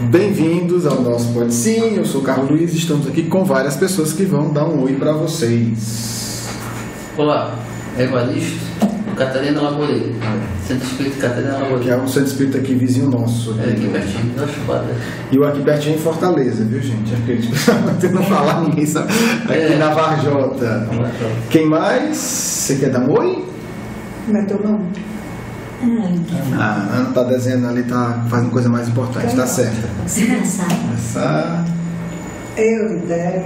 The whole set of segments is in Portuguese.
Bem-vindos ao nosso Pode Sim, eu sou o Carlos Luiz e estamos aqui com várias pessoas que vão dar um oi para vocês. Olá, Evaristo, Catarina Laboreiro, Centro Espírita Catarina Laboreiro. Que é um centro espírita aqui vizinho nosso. Aqui pertinho da Chupada. E o aqui pertinho em Fortaleza, viu gente? Aqui não falar, ninguém sabe. Aqui na Varjota. Quem mais? Você quer dar um oi? Como é teu nome? A Ana tá desenhando ali, tá fazendo coisa mais importante, tá certa. Essa... Euridéia,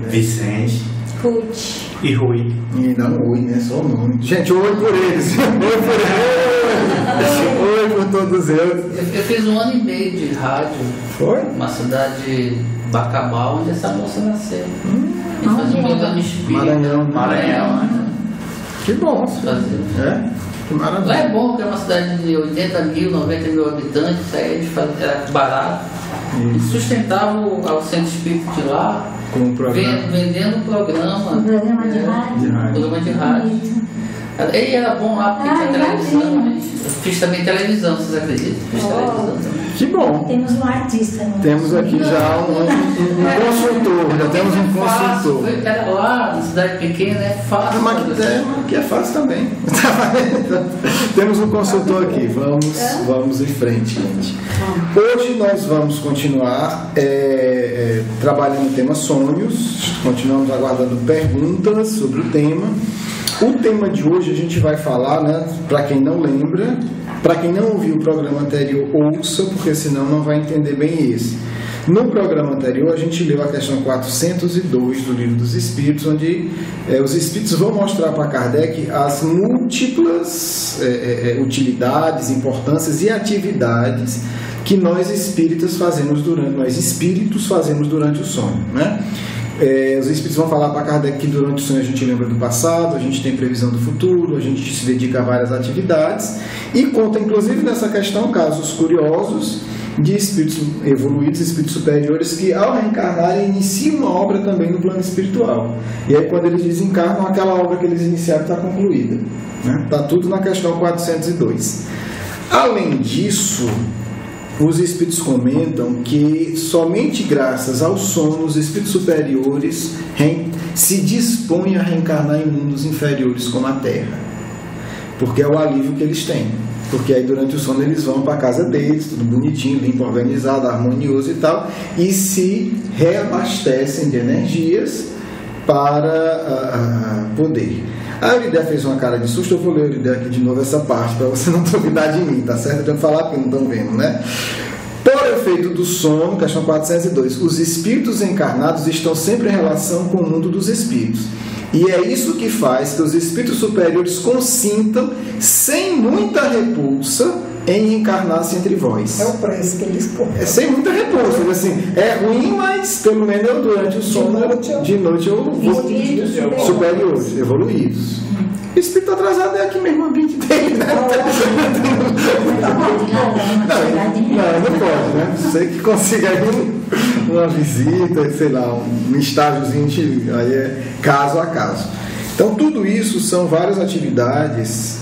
Vicente Ruth e Rui. E dá um oi, né? Só o nome. Gente, oi por eles. Oi por eles. Oi por todos eles. Eu fiz 1 ano e meio de rádio. Foi? Uma cidade Bacabal, onde essa moça nasceu. E fazia um programa espírita. Maranhão. Né? Que bom. Fazer. É? Que maravilha. Lá é bom, porque é uma cidade de 80 mil, 90 mil habitantes, aí era barato. E sustentava o centro espírita de lá, Com um programa. vendendo programa. Programa de rádio. Programa de rádio. E era bom lá, porque tinha televisão. Né? Eu fiz também televisão, vocês acreditam? Fiz televisão também. Que bom. Temos um artista. Né? Temos aqui já um consultor. Já temos um Fácil, consultor. era lá, na cidade pequena, é fácil. Mas que é fácil também. Temos um consultor aqui. Vamos em frente, gente. Hoje nós vamos continuar trabalhando o tema sonhos. Continuamos aguardando perguntas sobre o tema. O tema de hoje a gente vai falar, né, para quem não lembra, para quem não ouviu o programa anterior, ouça, porque senão não vai entender bem esse. No programa anterior a gente leu a questão 402 do Livro dos Espíritos, onde os Espíritos vão mostrar para Kardec as múltiplas utilidades, importâncias e atividades que nós espíritos fazemos durante o sono, né? Os espíritos vão falar para Kardec que durante o sonho a gente lembra do passado, a gente tem previsão do futuro, a gente se dedica a várias atividades e conta inclusive nessa questão casos curiosos de espíritos evoluídos, espíritos superiores que ao reencarnarem iniciam uma obra também no plano espiritual. E aí quando eles desencarnam, aquela obra que eles iniciaram está concluída, né? Está tudo na questão 402. Além disso, os espíritos comentam que somente graças ao sono os espíritos superiores se dispõem a reencarnar em mundos inferiores como a Terra, porque é o alívio que eles têm, porque aí durante o sono eles vão para a casa deles, tudo bonitinho, limpo, organizado, harmonioso e tal, e se reabastecem de energias para poder. A Euridéia fez uma cara de susto, eu vou ler a Euridéia aqui de novo essa parte, para você não duvidar de mim, tá certo? Eu tenho que falar porque não estão vendo, né? Por efeito do sono, questão 402, os espíritos encarnados estão sempre em relação com o mundo dos espíritos. E é isso que faz que os espíritos superiores consintam, sem muita repulsa, em encarnar-se entre vós. É o preço que eles compram. É sem muita repulsa, assim, é ruim, mas pelo menos durante o sono, de noite eu vou superiores, evoluídos. O espírito atrasado é aqui mesmo, o ambiente dele, né? Não pode, né? Você que consiga aí uma visita, sei lá, um estágiozinho, aí é caso a caso. Então, tudo isso são várias atividades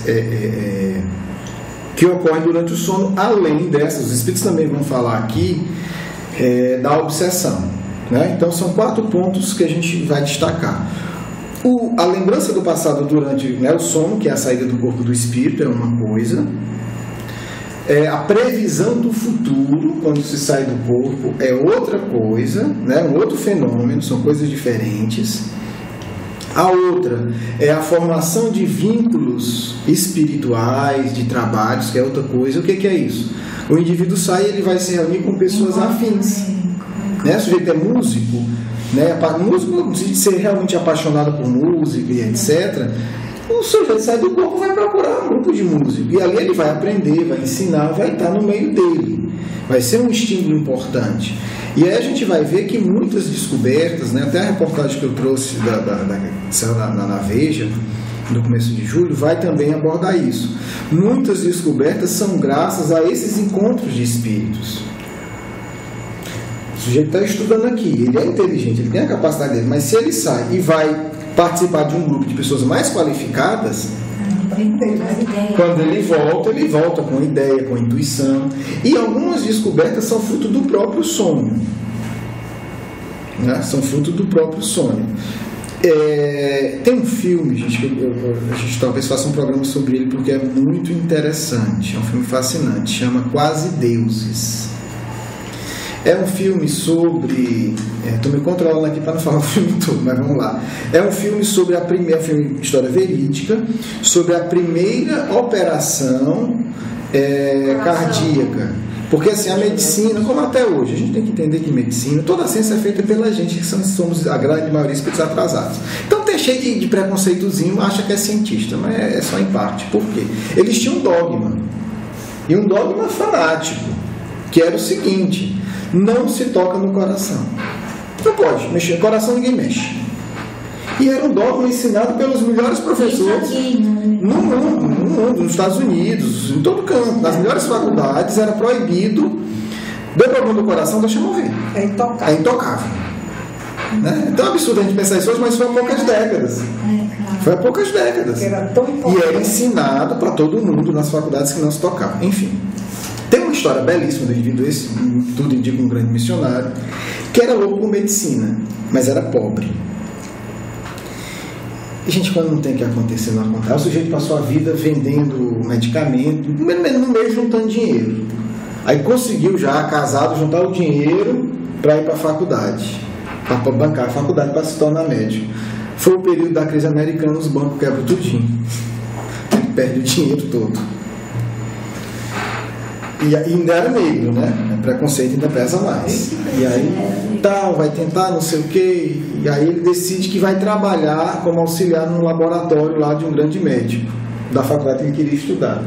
que ocorrem durante o sono, além dessas, os espíritos também vão falar aqui da obsessão, né? Então, são 4 pontos que a gente vai destacar. A lembrança do passado durante o sono, que é a saída do corpo do espírito, é uma coisa. A previsão do futuro, quando se sai do corpo, é outra coisa, né? Um outro fenômeno, são coisas diferentes. A outra é a formação de vínculos espirituais, de trabalhos, que é outra coisa. O que é isso? O indivíduo sai e ele vai se reunir com pessoas afins, né? O sujeito é músico, né? Músico, de ser realmente apaixonado por música e etc., o sujeito sai do corpo e vai procurar um grupo de música, e ali ele vai aprender, vai ensinar, vai estar no meio dele, vai ser um estímulo importante. E aí a gente vai ver que muitas descobertas, né? Até a reportagem que eu trouxe na Veja, no começo de julho, vai também abordar isso. Muitas descobertas são graças a esses encontros de espíritos. O sujeito está estudando aqui, ele é inteligente, ele tem a capacidade dele, mas se ele sai e vai participar de um grupo de pessoas mais qualificadas, vem com as ideias. Quando ele volta com ideia, com intuição. E algumas descobertas são fruto do próprio sonho. Né? São fruto do próprio sonho. Tem um filme, gente, que a gente talvez faça um programa sobre ele, porque é muito interessante. É um filme fascinante. Chama Quase Deuses. É um filme sobre... Estou me controlando aqui para não falar o filme todo, mas vamos lá. É um filme sobre a primeira... filme, história verídica, sobre a primeira operação cardíaca. Porque assim, a medicina, como até hoje, a gente tem que entender que medicina, toda a ciência é feita pela gente, que somos a grande maioria espíritos atrasados. Então tem cheio de preconceitozinho, acha que é cientista, mas é só em parte. Por quê? Eles tinham um dogma. E um dogma fanático, que era o seguinte: não se toca no coração. Não pode mexer no coração, ninguém mexe. E era um dogma ensinado pelos melhores professores no mundo, nos Estados Unidos, em todo canto. Nas melhores faculdades era proibido. Deu problema do coração, deixa morrer. É intocável. É intocável. Né? Então é absurdo a gente pensar isso hoje, mas foi há poucas décadas. Foi há poucas décadas. Era tão importante. E era ensinado para todo mundo nas faculdades que não se tocava. Enfim. Tem uma história belíssima do indivíduo, esse, tudo indica um grande missionário, que era louco por medicina, mas era pobre. E, gente, quando não tem o que acontecer, não acontece. O sujeito passou a vida vendendo medicamento, no meio juntando dinheiro. Aí conseguiu já, casado, juntar o dinheiro para ir para a faculdade, para bancar a faculdade, para se tornar médico. Foi o período da crise americana, os bancos quebram tudinho. Ele perde o dinheiro todo. E ainda era negro, né? O preconceito ainda pesa mais. E aí, vai tentar não sei o quê. E aí ele decide que vai trabalhar como auxiliar num laboratório lá de um grande médico da faculdade que ele queria estudar.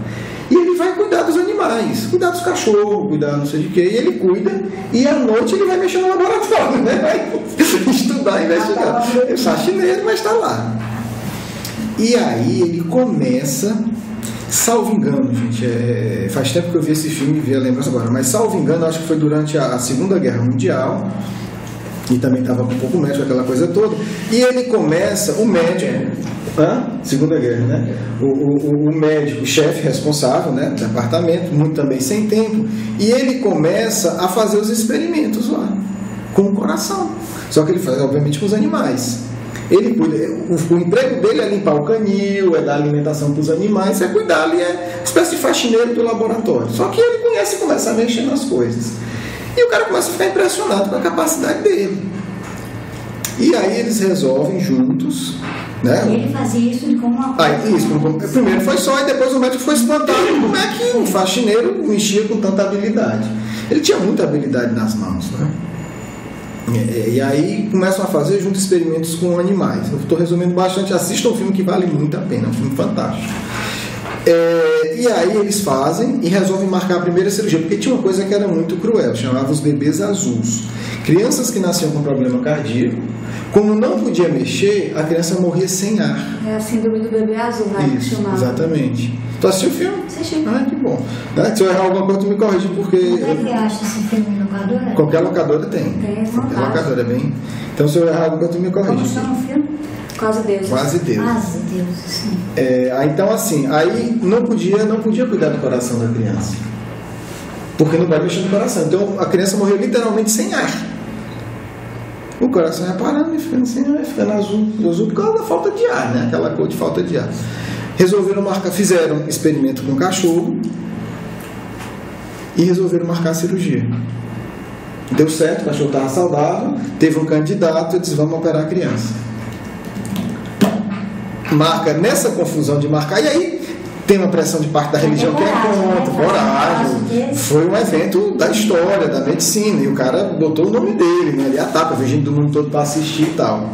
E ele vai cuidar dos animais, cuidar dos cachorros, cuidar não sei de quê. E ele cuida, e à noite ele vai mexer no laboratório, né? Vai estudar e investigar. É faxineiro, mas está lá. E aí ele começa... Salvo engano, gente, faz tempo que eu vi esse filme e vi a lembrança agora, mas salvo engano, acho que foi durante a Segunda Guerra Mundial, e também estava com um pouco médico, aquela coisa toda, e ele começa, o médico, Segunda Guerra, né? O médico, o chefe responsável, né, do departamento, muito também sem tempo, e ele começa a fazer os experimentos lá, com o coração, só que ele faz, obviamente, com os animais. Ele cuida, o emprego dele é limpar o canil, é dar alimentação para os animais, é cuidar ali, é uma espécie de faxineiro do laboratório. Só que ele conhece e começa a mexer nas coisas. E o cara começa a ficar impressionado com a capacidade dele. E aí eles resolvem juntos, né? Ele fazia isso com uma coisa. Primeiro foi só, e depois o médico foi espantado como é que um faxineiro mexia com tanta habilidade. Ele tinha muita habilidade nas mãos, né? E aí começam a fazer junto experimentos com animais. Eu estou resumindo bastante, assistam um filme que vale muito a pena, é um filme fantástico. E aí eles fazem e resolvem marcar a primeira cirurgia, porque tinha uma coisa que era muito cruel, chamava os bebês azuis. Crianças que nasciam com problema cardíaco, como não podia mexer, a criança morria sem ar. É a síndrome do bebê azul, né? Isso, exatamente. Tu assistiu o filme? Assisti. Ah, que bom. Né? Se eu errar alguma coisa, tu me corrige, porque... Onde é que acha esse filme em locadora? Qualquer locadora tem. Qualquer locadora, bem... Então, se eu errar alguma coisa, tu me corrige. Como chama o filme? Quase Deus. Quase Deus. Quase Deus, sim. Então, assim, aí não podia cuidar do coração da criança. Porque não vai mexer no coração. Então, a criança morreu literalmente sem ar. O coração ia parando e ficando sem ar, ficando azul por causa da falta de ar, né? Aquela cor de falta de ar. Resolveram marcar, fizeram experimento com o cachorro e resolveram marcar a cirurgia. Deu certo, o cachorro estava saudável, teve um candidato e disse: vamos operar a criança. Marca nessa confusão de marcar, e aí tem uma pressão de parte da religião que é contra, coragem. Foi um evento da história, da medicina, e o cara botou o nome dele, né? Ali a tapa, veio gente do mundo todo para assistir e tal.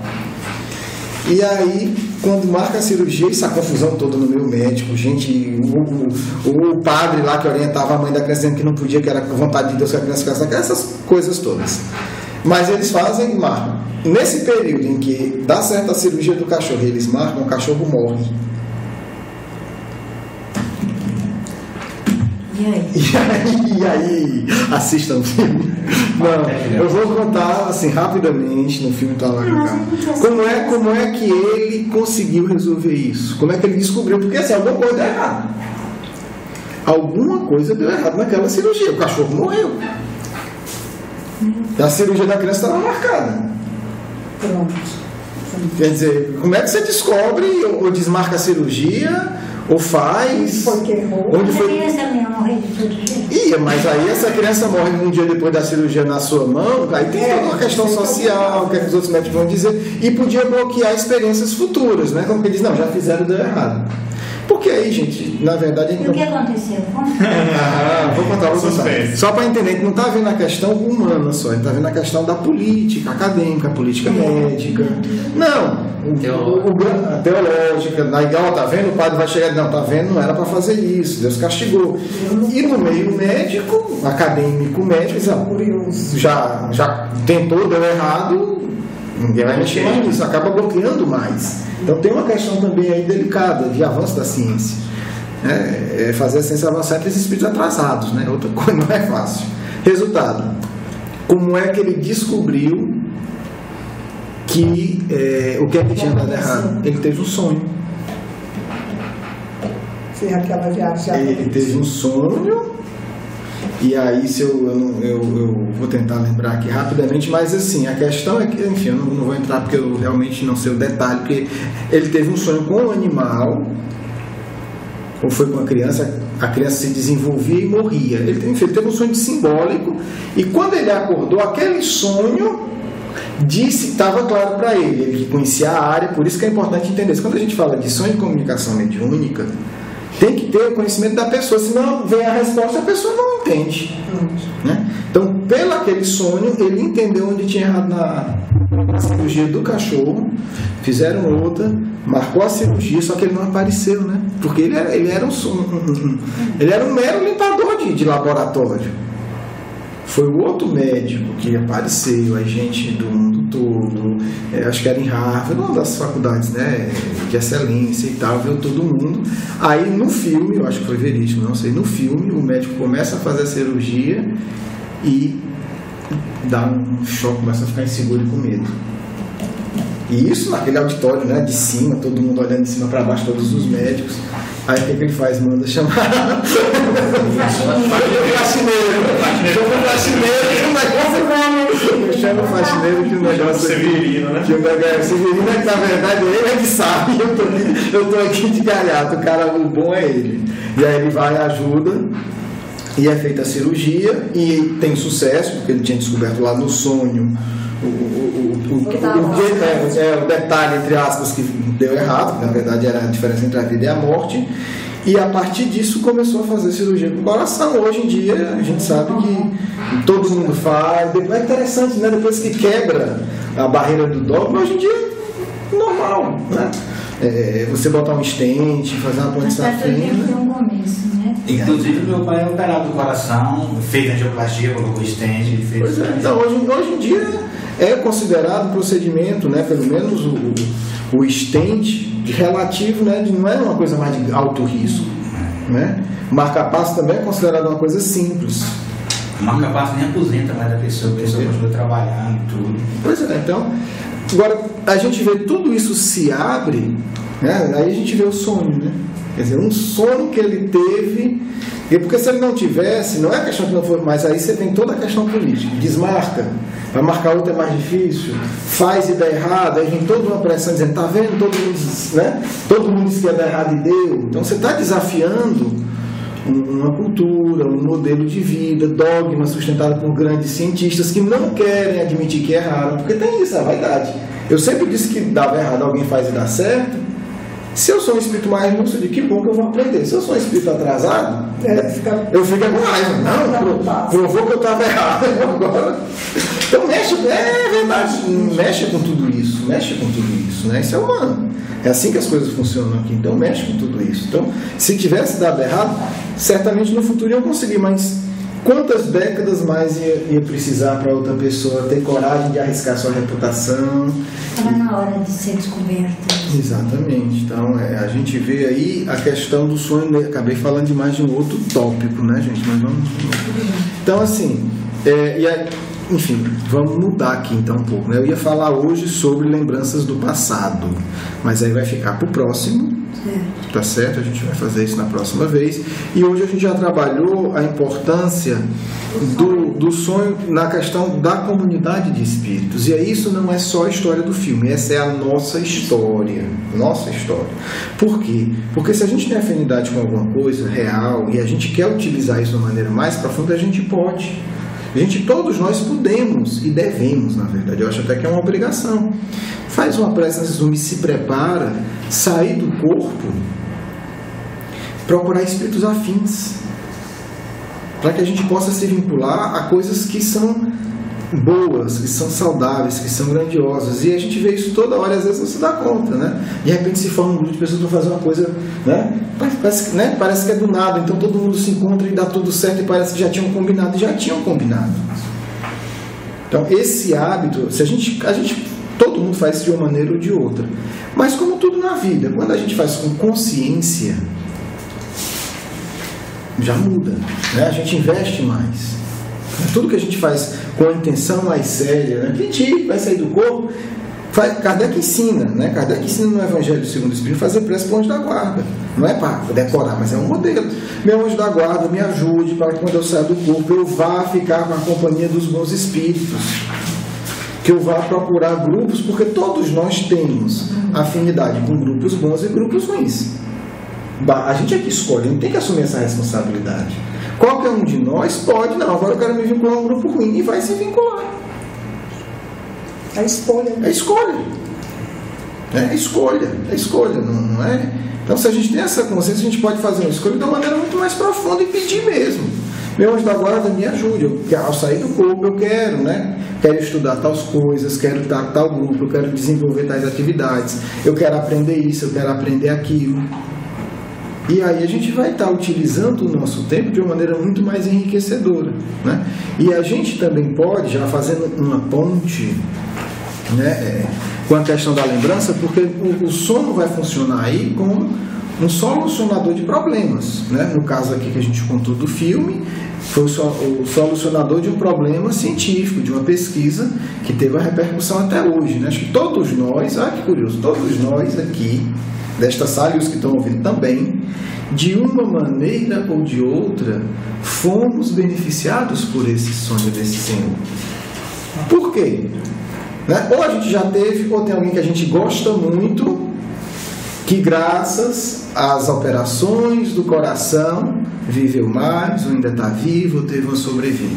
E aí, quando marca a cirurgia, essa confusão toda no meio médico, gente, o padre lá que orientava a mãe da criança dizendo que não podia, que era vontade de Deus que a criança ficasse, essas coisas todas. Mas eles fazem e marcam. Nesse período em que dá certo a cirurgia do cachorro, eles marcam, o cachorro morre. E aí, assistam o filme. Não, eu vou contar assim rapidamente no filme tá lá como é que ele conseguiu resolver isso? Como é que ele descobriu? Porque assim, alguma coisa deu errado. Alguma coisa deu errado naquela cirurgia. O cachorro morreu. A cirurgia da criança estava marcada. pronto. Quer dizer, como é que você descobre ou desmarca a cirurgia? Ou faz? Porque errou. Onde foi? A criança não ia morrer de todo jeito. Mas aí essa criança morre um dia depois da cirurgia na sua mão, aí tem toda uma questão social, o que os outros médicos vão dizer, e podia bloquear experiências futuras, né? Como que eles, não, já fizeram e deu errado. Porque aí, gente, na verdade... E o que aconteceu? Vou contar. Só para entender que não está vendo a questão humana só, está vendo a questão da política acadêmica, política médica. Não, teológica. Igual, tá vendo? O padre vai chegar e não, tá vendo? Não era para fazer isso, Deus castigou. E no meio médico, acadêmico médico, já tentou, deu errado, ninguém vai mexer mais nisso, acaba bloqueando mais. Então tem uma questão também aí delicada de avanço da ciência. Fazer a ciência avançar entre esses espíritos atrasados, né? Outra coisa não é fácil. Resultado, como é que ele descobriu que o que é que tinha dado errado? Ele teve um sonho. Sim, aquela viagem. Ele teve um sonho. E aí, se eu vou tentar lembrar aqui rapidamente, mas assim, a questão é que, enfim, eu não vou entrar porque eu realmente não sei o detalhe, porque ele teve um sonho com um animal, ou foi com a criança se desenvolvia e morria. Ele teve um sonho simbólico, e quando ele acordou, aquele sonho estava claro para ele conhecia a área, por isso que é importante entender isso. Quando a gente fala de sonho de comunicação mediúnica, tem que ter o conhecimento da pessoa, senão vem a resposta e a pessoa não entende. Né? Então, pelo aquele sonho, ele entendeu onde tinha errado na cirurgia do cachorro, fizeram outra, marcou a cirurgia, só que ele não apareceu, né? Porque ele era um mero limpador de laboratório. Foi o outro médico que apareceu, a gente do mundo todo, acho que era em Harvard, uma das faculdades, né, de excelência e tal, viu todo mundo. Aí no filme, eu acho que foi verídico, não sei, no filme o médico começa a fazer a cirurgia e dá um choque, começa a ficar inseguro e com medo. E isso naquele auditório, né, de cima, todo mundo olhando de cima para baixo, todos os médicos. Aí o que ele faz? Manda chamar o faxineiro. Chama o faxineiro que o negócio... Chama o faxineiro que o negócio... Severino, né? Severino é que na verdade ele é que sabe. Eu tô aqui de gaiato, o cara, o bom é ele. E aí ele vai, ajuda, e é feita a cirurgia, e tem sucesso, porque ele tinha descoberto lá no sonho o detalhe, entre aspas, que deu errado, que na verdade era a diferença entre a vida e a morte, e a partir disso começou a fazer cirurgia com o coração. Hoje em dia a gente sabe que todo mundo faz, é interessante, né? Depois que quebra a barreira do dogma, hoje em dia é normal, né? Você botar um stent, fazer uma ponte safena. Inclusive meu pai é operado do coração, fez angioplastia, colocou stent, fez. Então hoje em dia é considerado um procedimento, né, pelo menos o stent relativo, né, não é uma coisa mais de alto risco, né? O marca-passo também é considerado uma coisa simples. O marca-passo nem aposenta mais da pessoa, a pessoa continua trabalhando e tudo. Pois é, então, agora a gente vê tudo isso se abre, né, aí a gente vê o sonho, né? Quer dizer, um sonho que ele teve, e porque se ele não tivesse, não é a questão que não foi, mas aí você tem toda a questão política, desmarca, vai marcar outra é mais difícil, faz e dá errado, aí vem toda uma pressão dizendo, tá vendo, todo mundo disse que ia dar errado e deu. Então você está desafiando uma cultura, um modelo de vida, dogma sustentado por grandes cientistas que não querem admitir que erraram, porque tem isso, a vaidade. Eu sempre disse que dava errado, alguém faz e dá certo. Se eu sou um espírito mais lúcido, que bom que eu vou aprender. Se eu sou um espírito atrasado, eu fico com raiva. Não, provou que eu estava errado agora. Então é verdade, mexe com tudo isso, né? Isso é humano. É assim que as coisas funcionam aqui. Então mexe com tudo isso. Então, se tivesse dado errado, certamente no futuro eu conseguir, mas Quantas décadas mais ia precisar para outra pessoa ter coragem de arriscar sua reputação? Estava na hora de ser descoberta. Exatamente. Então, a gente vê aí a questão do sonho. Acabei falando de mais de um outro tópico, né, gente? Mas vamos... Então, assim, enfim, vamos mudar aqui então um pouco, né? Eu ia falar hoje sobre lembranças do passado, mas aí vai ficar para o próximo, tá certo? A gente vai fazer isso na próxima vez. E hoje a gente já trabalhou a importância do sonho na questão da comunidade de espíritos. E aí isso não é só a história do filme, essa é a nossa história. Nossa história. Por quê? Porque se a gente tem afinidade com alguma coisa real e a gente quer utilizar isso de uma maneira mais profunda, a gente pode. Todos nós podemos e devemos, na verdade. Eu acho até que é uma obrigação. Faz uma prece antes de dormir, se prepara, sair do corpo, procurar espíritos afins, para que a gente possa se vincular a coisas que são boas, que são saudáveis, que são grandiosas. E a gente vê isso toda hora e às vezes não se dá conta, né? De repente se forma um grupo de pessoas para fazer uma coisa, né? Parece que é do nada, então todo mundo se encontra e dá tudo certo e parece que já tinham combinado. Então esse hábito, se a gente todo mundo faz isso de uma maneira ou de outra, mas como tudo na vida, quando a gente faz com consciência, já muda, né? A gente investe mais. Tudo que a gente faz com a intenção mais séria, né? Mentir, vai sair do corpo. Kardec ensina, né? Kardec ensina no Evangelho segundo o Espírito fazer prece para o anjo da guarda. Não é para decorar, mas é um modelo. Meu anjo da guarda, me ajude para que quando eu saia do corpo eu vá ficar com a companhia dos bons espíritos. Que eu vá procurar grupos, porque todos nós temos afinidade com grupos bons e grupos ruins. A gente é que escolhe, não tem que assumir essa responsabilidade. Qualquer um de nós pode, não, agora eu quero me vincular a um grupo ruim, e vai se vincular. É escolha. É escolha. É escolha, não é? Então, se a gente tem essa consciência, a gente pode fazer uma escolha de uma maneira muito mais profunda e pedir mesmo. Meu anjo da guarda, me ajude. Ao sair do corpo, eu quero, né? Quero estudar tais coisas, quero estar tal grupo, eu quero desenvolver tais atividades, eu quero aprender isso, eu quero aprender aquilo. E aí a gente vai estar utilizando o nosso tempo de uma maneira muito mais enriquecedora, né? E a gente também pode, já fazendo uma ponte, né, com a questão da lembrança, porque o sono vai funcionar aí como um solucionador de problemas, né? No caso aqui que a gente contou do filme, foi o solucionador de um problema científico, de uma pesquisa que teve uma repercussão até hoje, né? Acho que todos nós, que curioso, todos nós aqui desta sala e os que estão ouvindo também, de uma maneira ou de outra, fomos beneficiados por esse sonho desse Senhor. Por quê? Né? Ou a gente já teve, ou tem alguém que a gente gosta muito, que graças às operações do coração viveu mais, ou ainda está vivo, ou teve uma sobrevida.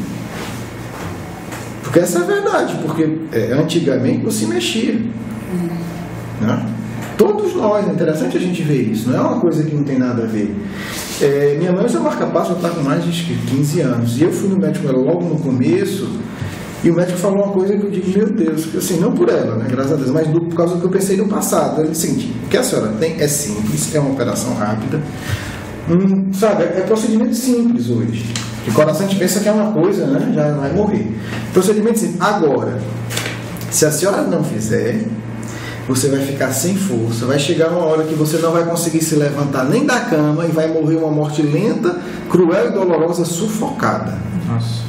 Porque essa é a verdade, porque antigamente não se mexia. Né? Todos nós, é interessante a gente ver isso, não é uma coisa que não tem nada a ver. Minha mãe usa marca-passo, ela está com mais de 15 anos, e eu fui no médico com ela logo no começo, e o médico falou uma coisa que eu digo, meu Deus, assim, não por ela, né, graças a Deus, mas por causa do que eu pensei no passado. Ele disse o seguinte: o que a senhora tem é simples, é uma operação rápida, sabe, é procedimento simples hoje. O coração a gente pensa que é uma coisa, né, já vai morrer. Procedimento simples. Agora, se a senhora não fizer, você vai ficar sem força, vai chegar uma hora que você não vai conseguir se levantar nem da cama e vai morrer uma morte lenta, cruel e dolorosa, sufocada. Nossa.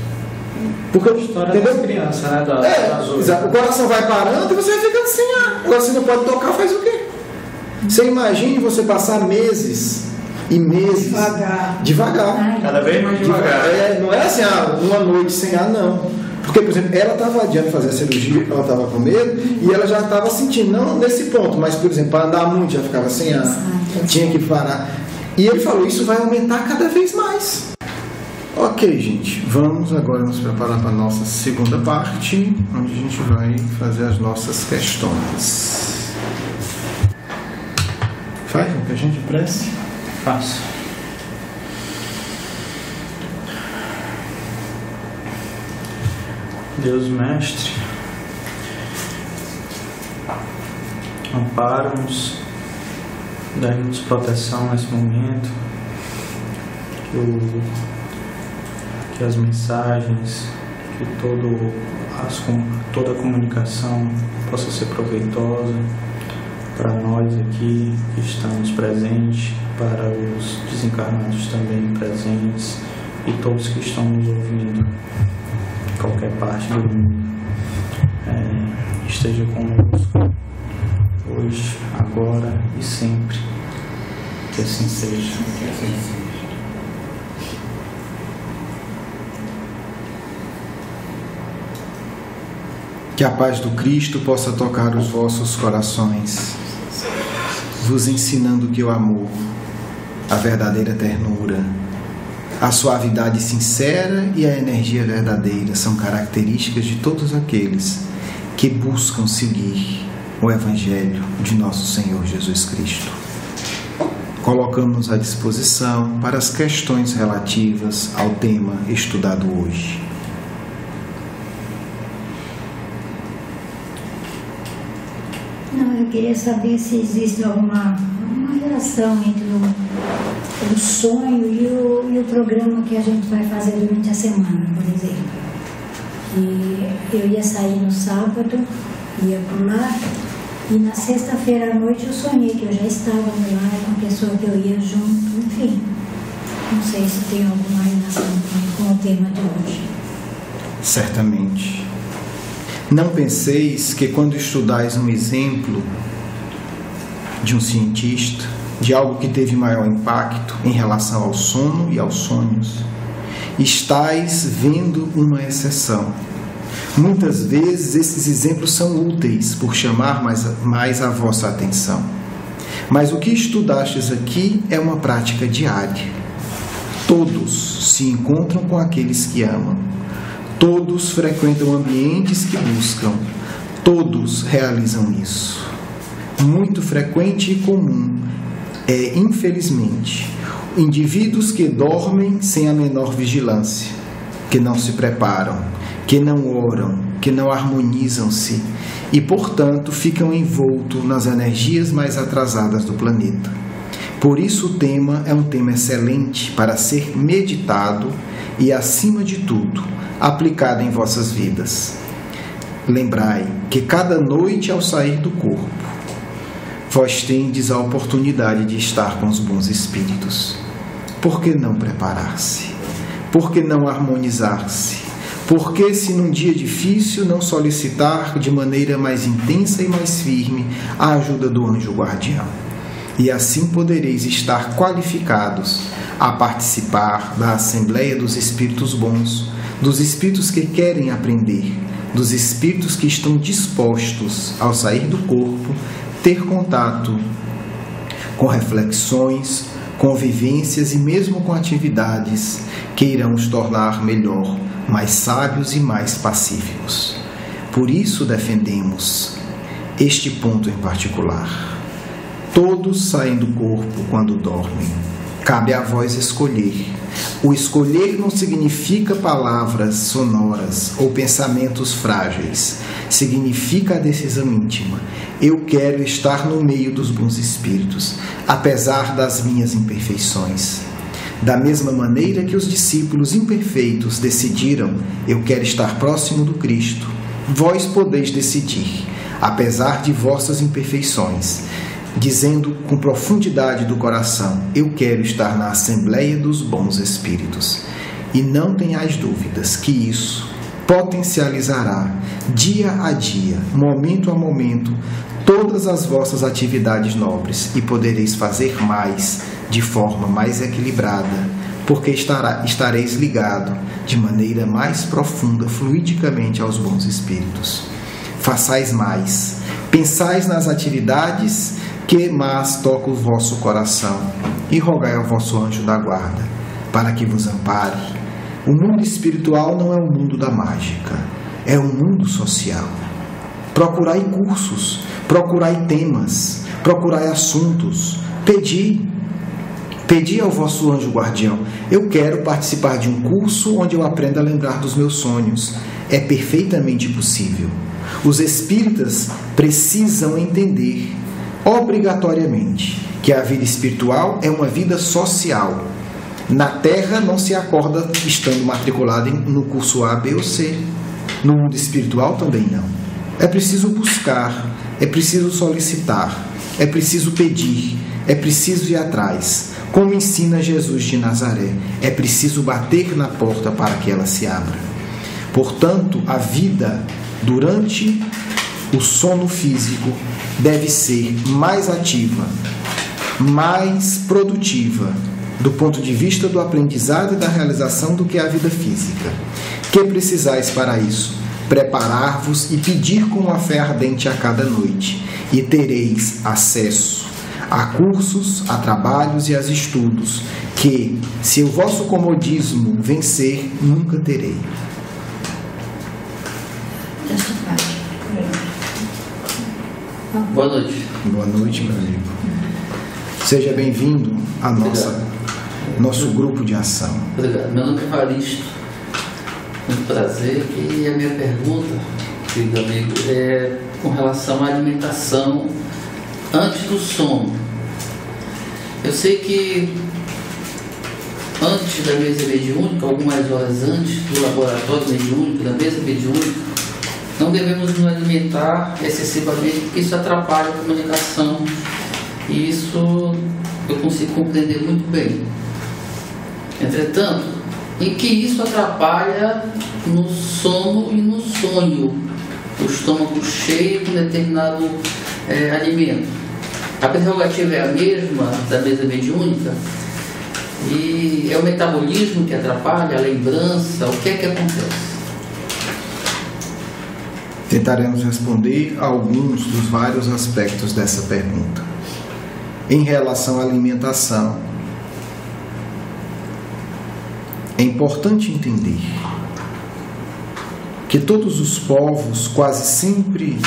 Porque, a história entendeu? das crianças, né? Exato. O coração vai parando e você vai ficando sem ar. Agora você não pode tocar, faz o quê? Você imagine você passar meses e meses devagar. Cada vez mais devagar. Não é assim, uma noite sem ar, não. Porque, por exemplo, ela estava adiando fazer a cirurgia, ela estava com medo, e ela já estava sentindo, não nesse ponto, mas, por exemplo, para andar muito já ficava sem ar, tinha que parar. E ele falou, isso vai aumentar cada vez mais. Ok, gente, vamos agora nos preparar para a nossa segunda parte, onde a gente vai fazer as nossas questões. Faz o que a gente prece? Faço. Deus Mestre, ampara-nos, dá-nos proteção nesse momento, que que as mensagens, que toda a comunicação possa ser proveitosa para nós aqui que estamos presentes, para os desencarnados também presentes e todos que estão nos ouvindo em qualquer parte do mundo. Esteja conosco hoje, agora e sempre. Que assim seja. Que assim seja. Que a paz do Cristo possa tocar os vossos corações, vos ensinando que o amor, a verdadeira ternura, a suavidade sincera e a energia verdadeira são características de todos aqueles que buscam seguir o Evangelho de nosso Senhor Jesus Cristo. Colocamos à disposição para as questões relativas ao tema estudado hoje. Eu queria saber se existe alguma relação entre o sonho e o programa que a gente vai fazer durante a semana, por exemplo. E eu ia sair no sábado, ia pular, e na sexta-feira à noite eu sonhei que eu já estava no lar com a pessoa que eu ia junto, enfim. Não sei se tem alguma relação com o tema de hoje. Certamente. Não penseis que quando estudais um exemplo de um cientista, de algo que teve maior impacto em relação ao sono e aos sonhos, estais vendo uma exceção. Muitas vezes esses exemplos são úteis por chamar mais a vossa atenção. Mas o que estudastes aqui é uma prática diária. Todos se encontram com aqueles que amam. Todos frequentam ambientes que buscam. Todos realizam isso. Muito frequente e comum é, infelizmente, indivíduos que dormem sem a menor vigilância, que não se preparam, que não oram, que não harmonizam-se e, portanto, ficam envoltos nas energias mais atrasadas do planeta. Por isso o tema é um tema excelente para ser meditado e, acima de tudo, aplicado em vossas vidas. Lembrai que cada noite ao sair do corpo, vós tendes a oportunidade de estar com os bons espíritos. Por que não preparar-se? Por que não harmonizar-se? Por que, se num dia difícil, não solicitar de maneira mais intensa e mais firme a ajuda do anjo guardião? E assim podereis estar qualificados a participar da Assembleia dos Espíritos Bons, dos espíritos que querem aprender, dos espíritos que estão dispostos, ao sair do corpo, ter contato com reflexões, convivências e mesmo com atividades que irão os tornar melhor, mais sábios e mais pacíficos. Por isso defendemos este ponto em particular. Todos saem do corpo quando dormem. Cabe a vós escolher. O escolher não significa palavras sonoras ou pensamentos frágeis. Significa a decisão íntima. Eu quero estar no meio dos bons espíritos, apesar das minhas imperfeições. Da mesma maneira que os discípulos imperfeitos decidiram, eu quero estar próximo do Cristo, vós podeis decidir, apesar de vossas imperfeições, dizendo com profundidade do coração, eu quero estar na Assembleia dos Bons Espíritos. E não tenhais dúvidas que isso potencializará, dia a dia, momento a momento, todas as vossas atividades nobres e podereis fazer mais, de forma mais equilibrada, porque estareis ligado de maneira mais profunda, fluidicamente aos bons espíritos. Façais mais, pensais nas atividades que mais tocam o vosso coração e rogai ao vosso anjo da guarda, para que vos ampare. O mundo espiritual não é o mundo da mágica, é um mundo social. Procurai cursos, procurai temas, procurai assuntos, pedi ao vosso anjo guardião, eu quero participar de um curso onde eu aprenda a lembrar dos meus sonhos. É perfeitamente possível. Os espíritas precisam entender, obrigatoriamente, que a vida espiritual é uma vida social. Na Terra não se acorda estando matriculado no curso A, B ou C. No mundo espiritual também não. É preciso buscar, é preciso solicitar, é preciso pedir, é preciso ir atrás. Como ensina Jesus de Nazaré, é preciso bater na porta para que ela se abra. Portanto, a vida durante o sono físico deve ser mais ativa, mais produtiva, do ponto de vista do aprendizado e da realização do que a vida física. Que precisais para isso? Preparar-vos e pedir com uma fé ardente a cada noite, e tereis acesso a cursos, a trabalhos e a estudos, que, se o vosso comodismo vencer, nunca terei. Boa noite. Boa noite, meu amigo. Seja bem-vindo a nosso grupo de ação. Obrigado. Meu nome é Evaristo. Muito prazer. E a minha pergunta, querido amigo, é com relação à alimentação antes do sono. Eu sei que antes da mesa mediúnica, algumas horas antes do laboratório mediúnico, da mesa mediúnica, não devemos nos alimentar excessivamente, porque isso atrapalha a comunicação. E isso eu consigo compreender muito bem. Entretanto, em que isso atrapalha no sono e no sonho, o estômago cheio com determinado alimento. A prerrogativa é a mesma da mesa mediúnica, e é o metabolismo que atrapalha, a lembrança, o que é que acontece? Tentaremos responder a alguns dos vários aspectos dessa pergunta. Em relação à alimentação, é importante entender que todos os povos, quase sempre,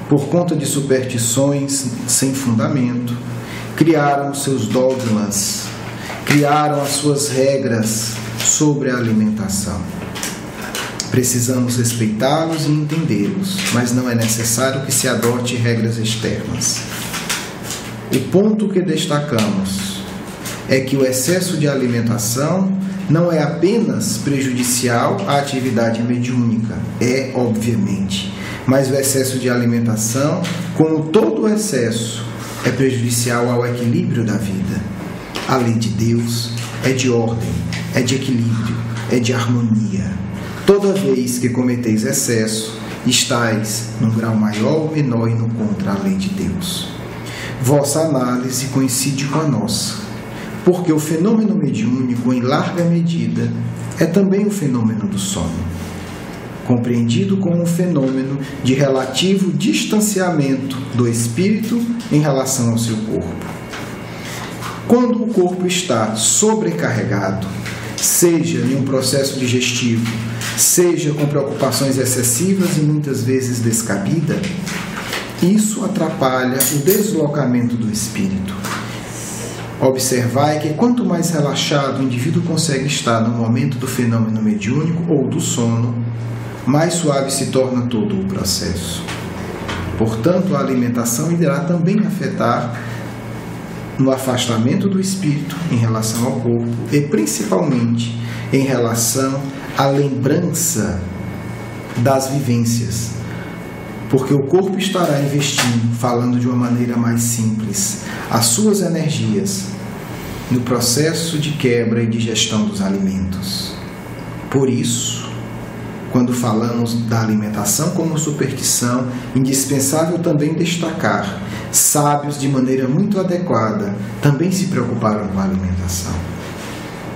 por conta de superstições sem fundamento, criaram seus dogmas, criaram as suas regras sobre a alimentação. Precisamos respeitá-los e entendê-los, mas não é necessário que se adote regras externas. O ponto que destacamos é que o excesso de alimentação não é apenas prejudicial à atividade mediúnica, é obviamente, mas o excesso de alimentação, como todo excesso, é prejudicial ao equilíbrio da vida. A lei de Deus é de ordem, é de equilíbrio, é de harmonia. Toda vez que cometeis excesso, estais num grau maior ou menor indo contra a lei de Deus. Vossa análise coincide com a nossa, porque o fenômeno mediúnico, em larga medida, é também o fenômeno do sono, compreendido como um fenômeno de relativo distanciamento do espírito em relação ao seu corpo. Quando o corpo está sobrecarregado, seja em um processo digestivo, seja com preocupações excessivas e muitas vezes descabidas, isso atrapalha o deslocamento do espírito. Observai que quanto mais relaxado o indivíduo consegue estar no momento do fenômeno mediúnico ou do sono, mais suave se torna todo o processo. Portanto, a alimentação irá também afetar no afastamento do espírito em relação ao corpo e principalmente em relação à lembrança das vivências, porque o corpo estará investindo, falando de uma maneira mais simples, as suas energias no processo de quebra e digestão dos alimentos. Por isso, quando falamos da alimentação como superstição, indispensável também destacar, sábios de maneira muito adequada também se preocuparam com a alimentação.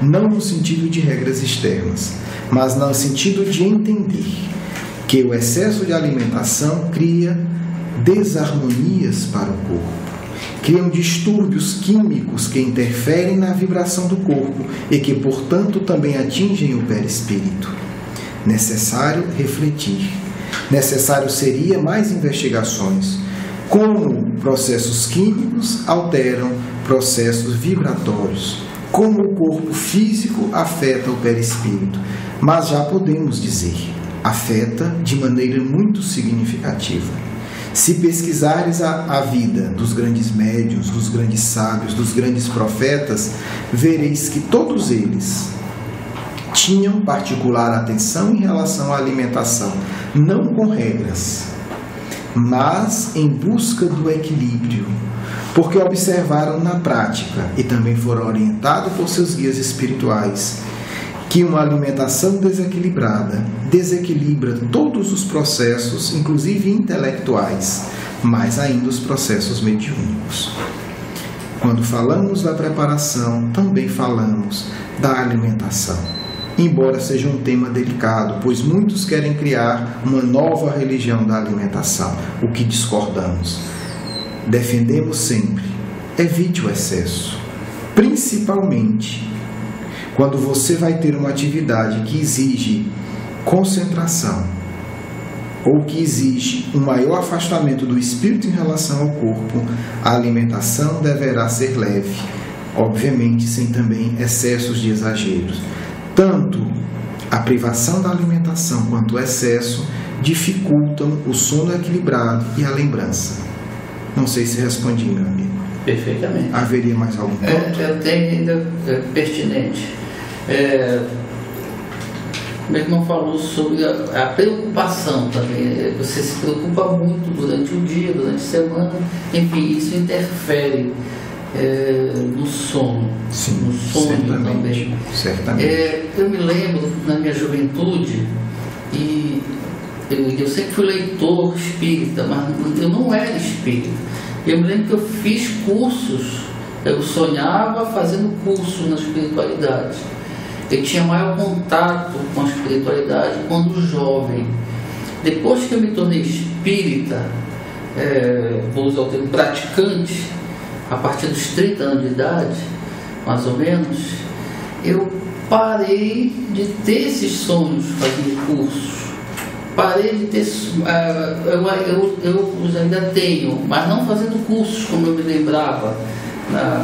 Não no sentido de regras externas, mas no sentido de entender que o excesso de alimentação cria desarmonias para o corpo, criam distúrbios químicos que interferem na vibração do corpo e que, portanto, também atingem o perispírito. Necessário refletir. Necessário seria mais investigações. Como processos químicos alteram processos vibratórios. Como o corpo físico afeta o perispírito. Mas já podemos dizer, afeta de maneira muito significativa. Se pesquisares a vida dos grandes médiuns, dos grandes sábios, dos grandes profetas, vereis que todos eles tinham particular atenção em relação à alimentação, não com regras, mas em busca do equilíbrio, porque observaram na prática e também foram orientados por seus guias espirituais que uma alimentação desequilibrada desequilibra todos os processos, inclusive intelectuais, mais ainda os processos mediúnicos. Quando falamos da preparação, também falamos da alimentação, embora seja um tema delicado, pois muitos querem criar uma nova religião da alimentação, o que discordamos. Defendemos sempre: evite o excesso, principalmente quando você vai ter uma atividade que exige concentração ou que exige um maior afastamento do espírito em relação ao corpo. A alimentação deverá ser leve, obviamente sem também excessos de exageros. Tanto a privação da alimentação quanto o excesso dificultam o sono equilibrado e a lembrança. Não sei se respondi, meu amigo. Perfeitamente. Haveria mais algum ponto? Eu tenho ainda pertinente. Meu irmão falou sobre a preocupação também. Você se preocupa muito durante o dia, durante a semana, enfim, isso interfere no sono. Sim, no sono certamente, também. Certamente. Eu me lembro na minha juventude, e eu sempre fui leitor espírita, mas eu não era espírita. Eu me lembro que eu fiz cursos, eu sonhava fazendo curso na espiritualidade. Eu tinha maior contato com a espiritualidade quando jovem. Depois que eu me tornei espírita, vou usar o termo praticante, a partir dos 30 anos de idade, mais ou menos, eu parei de ter esses sonhos fazendo cursos. Parei de ter... eu ainda tenho, mas não fazendo cursos como eu me lembrava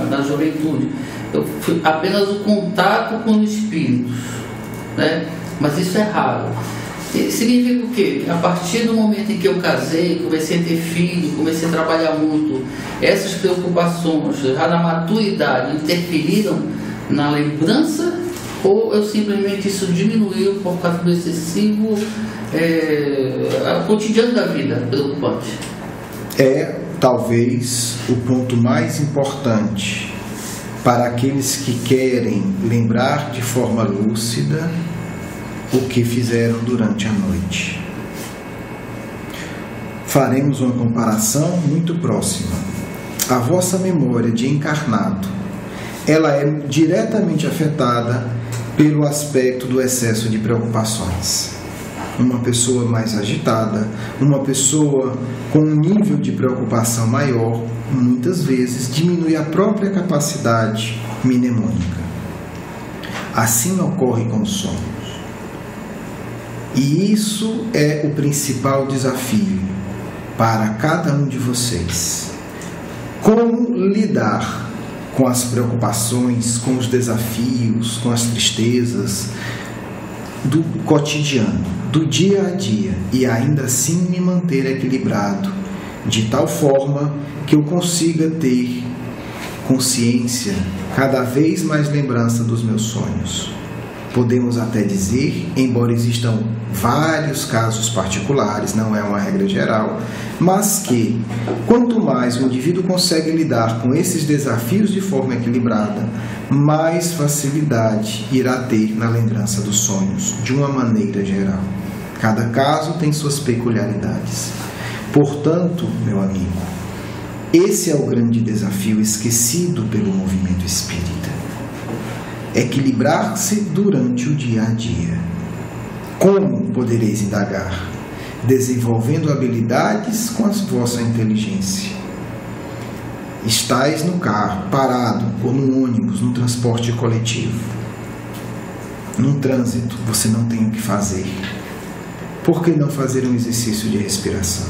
na juventude. Eu fui apenas o contato com os espíritos, né? Mas isso é raro. Significa o quê? A partir do momento em que eu casei, comecei a ter filho, comecei a trabalhar muito, essas preocupações já na maturidade interferiram na lembrança, ou eu simplesmente isso diminuiu por causa do excessivo cotidiano da vida preocupante? Talvez o ponto mais importante para aqueles que querem lembrar de forma lúcida o que fizeram durante a noite. Faremos uma comparação muito próxima. A vossa memória de encarnado, ela é diretamente afetada pelo aspecto do excesso de preocupações. Uma pessoa mais agitada, uma pessoa com um nível de preocupação maior, muitas vezes diminui a própria capacidade mnemônica. Assim ocorre com os sonhos. E isso é o principal desafio para cada um de vocês. Como lidar com as preocupações, com os desafios, com as tristezas do cotidiano, do dia a dia, e ainda assim me manter equilibrado, de tal forma que eu consiga ter consciência, cada vez mais lembrança dos meus sonhos. Podemos até dizer, embora existam vários casos particulares, não é uma regra geral, mas que quanto mais o indivíduo consegue lidar com esses desafios de forma equilibrada, mais facilidade irá ter na lembrança dos sonhos, de uma maneira geral. Cada caso tem suas peculiaridades. Portanto, meu amigo, esse é o grande desafio esquecido pelo movimento espírita. Equilibrar-se durante o dia a dia. Como podereis indagar? Desenvolvendo habilidades com a vossa inteligência. Estais no carro, parado, ou no ônibus, no transporte coletivo. Num trânsito, você não tem o que fazer. Por que não fazer um exercício de respiração?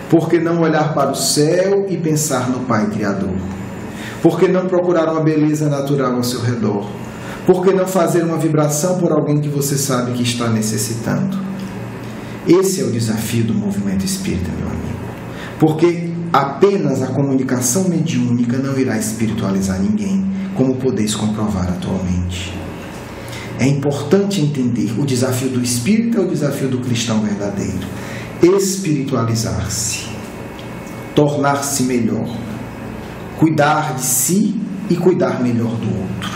Por que não olhar para o céu e pensar no Pai Criador? Por que não procurar uma beleza natural ao seu redor? Por que não fazer uma vibração por alguém que você sabe que está necessitando? Esse é o desafio do movimento espírita, meu amigo. Porque apenas a comunicação mediúnica não irá espiritualizar ninguém, como podeis comprovar atualmente. É importante entender o desafio do espírita é o desafio do cristão verdadeiro. Espiritualizar-se, tornar-se melhor, cuidar de si e cuidar melhor do outro.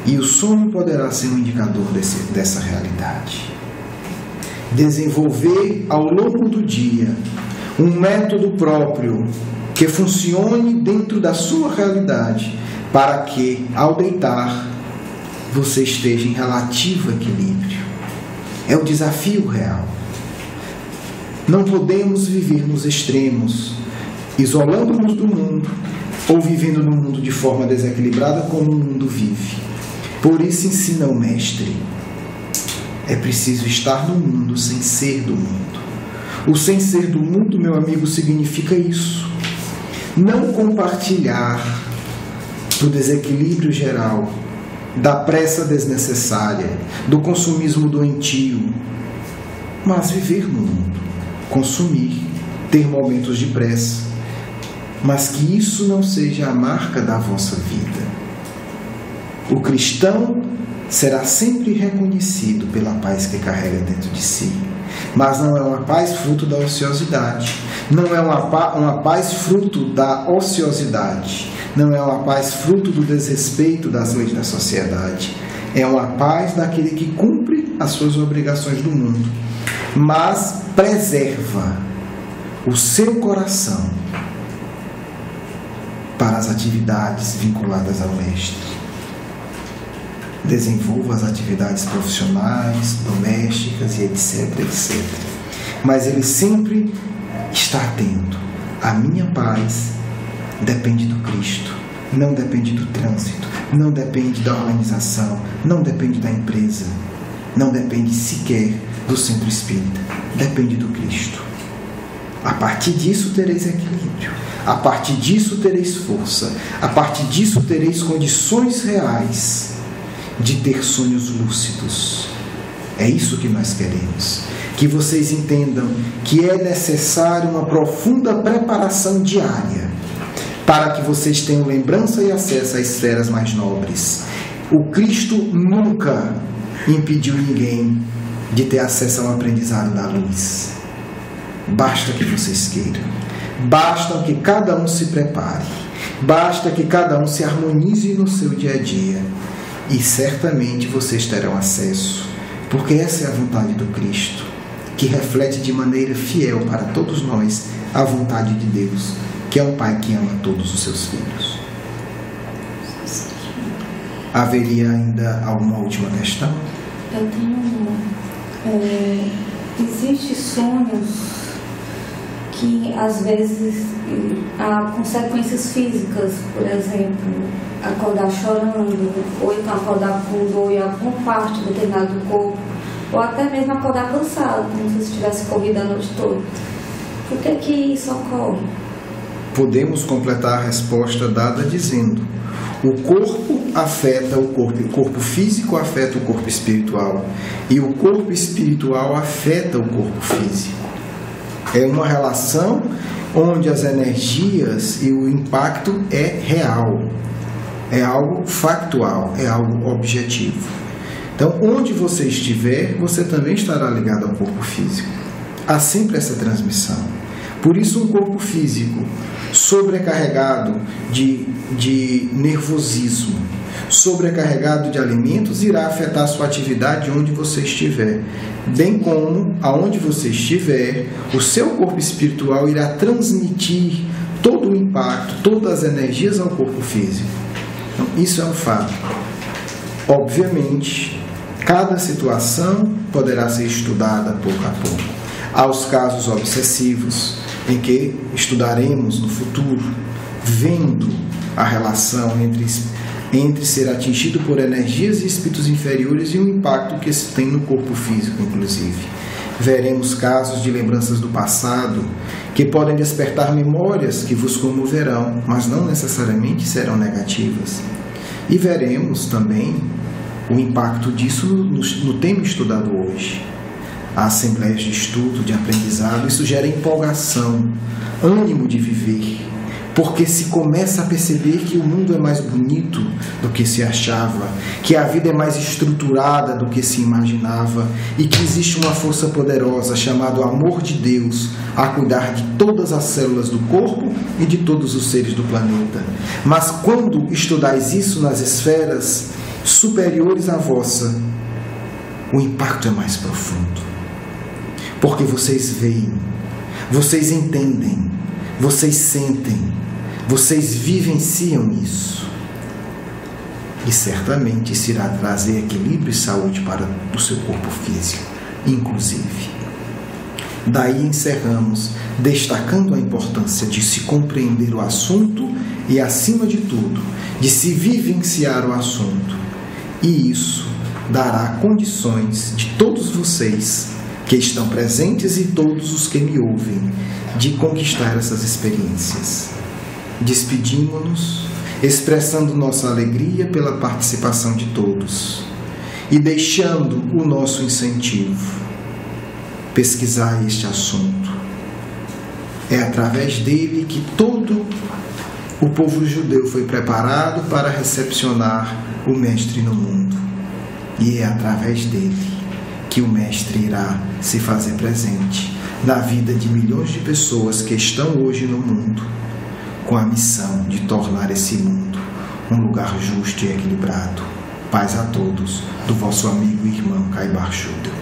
E o sonho poderá ser um indicador dessa realidade. Desenvolver ao longo do dia um método próprio que funcione dentro da sua realidade, para que, ao deitar, você esteja em relativo equilíbrio. É o desafio real. Não podemos viver nos extremos, isolando-nos do mundo, ou vivendo no mundo de forma desequilibrada como o mundo vive. Por isso ensina o Mestre: é preciso estar no mundo sem ser do mundo. O sem ser do mundo, meu amigo, significa isso. Não compartilhar do desequilíbrio geral, da pressa desnecessária, do consumismo doentio, mas viver no mundo, consumir, ter momentos de pressa, mas que isso não seja a marca da vossa vida. O cristão será sempre reconhecido pela paz que carrega dentro de si, mas não é uma paz fruto da ociosidade, não é uma paz fruto da ociosidade, não é uma paz fruto do desrespeito das leis da sociedade, é uma paz daquele que cumpre as suas obrigações do mundo, mas preserva o seu coração para as atividades vinculadas ao Mestre. Desenvolva as atividades profissionais, domésticas e etc, etc. Mas ele sempre está atento. A minha paz depende do Cristo, não depende do trânsito, não depende da organização, não depende da empresa, não depende sequer do centro espírita, depende do Cristo. A partir disso tereis equilíbrio, a partir disso tereis força, a partir disso tereis condições reais de ter sonhos lúcidos. É isso que nós queremos. Que vocês entendam que é necessário uma profunda preparação diária para que vocês tenham lembrança e acesso às esferas mais nobres. O Cristo nunca impediu ninguém de ter acesso ao aprendizado da luz. Basta que vocês queiram. Basta que cada um se prepare. Basta que cada um se harmonize no seu dia a dia. E certamente vocês terão acesso, porque essa é a vontade do Cristo, que reflete de maneira fiel para todos nós a vontade de Deus, que é um Pai que ama todos os seus filhos. Haveria ainda alguma última questão? Eu tenho uma. Existem sonhos que às vezes há consequências físicas, por exemplo, acordar chorando, ou então acordar com dor em alguma parte determinada do corpo, ou até mesmo acordar cansado, como se estivesse corrida a noite toda. Por que isso ocorre? Podemos completar a resposta dada dizendo: o corpo afeta o corpo físico afeta o corpo espiritual, e o corpo espiritual afeta o corpo físico. É uma relação onde as energias e o impacto é real, é algo factual, é algo objetivo. Então, onde você estiver, você também estará ligado ao corpo físico. Há sempre essa transmissão. Por isso, um corpo físico sobrecarregado de nervosismo, sobrecarregado de alimentos, irá afetar a sua atividade onde você estiver. Bem como, aonde você estiver, o seu corpo espiritual irá transmitir todo o impacto, todas as energias ao corpo físico. Então, isso é um fato. Obviamente, cada situação poderá ser estudada pouco a pouco. Há os casos obsessivos, em que estudaremos no futuro, vendo a relação entre ser atingido por energias e espíritos inferiores e o impacto que isso tem no corpo físico, inclusive. Veremos casos de lembranças do passado que podem despertar memórias que vos comoverão, mas não necessariamente serão negativas. E veremos também o impacto disso no tema estudado hoje. a assembleias de estudo, de aprendizado. Isso gera empolgação, ânimo de viver, porque se começa a perceber que o mundo é mais bonito do que se achava, que a vida é mais estruturada do que se imaginava e que existe uma força poderosa chamada amor de Deus a cuidar de todas as células do corpo e de todos os seres do planeta. Mas quando estudais isso nas esferas superiores à vossa, o impacto é mais profundo, porque vocês veem, vocês entendem, vocês sentem, vocês vivenciam isso. E certamente isso irá trazer equilíbrio e saúde para o seu corpo físico, inclusive. Daí encerramos destacando a importância de se compreender o assunto e, acima de tudo, de se vivenciar o assunto. E isso dará condições de todos vocês que estão presentes e todos os que me ouvem de conquistar essas experiências. Despedimos-nos, expressando nossa alegria pela participação de todos e deixando o nosso incentivo: pesquisar este assunto. É através dele que todo o povo judeu foi preparado para recepcionar o Mestre no mundo. E é através dele que o Mestre irá se fazer presente na vida de milhões de pessoas que estão hoje no mundo, com a missão de tornar esse mundo um lugar justo e equilibrado. Paz a todos, do vosso amigo e irmão Caibar Judeu.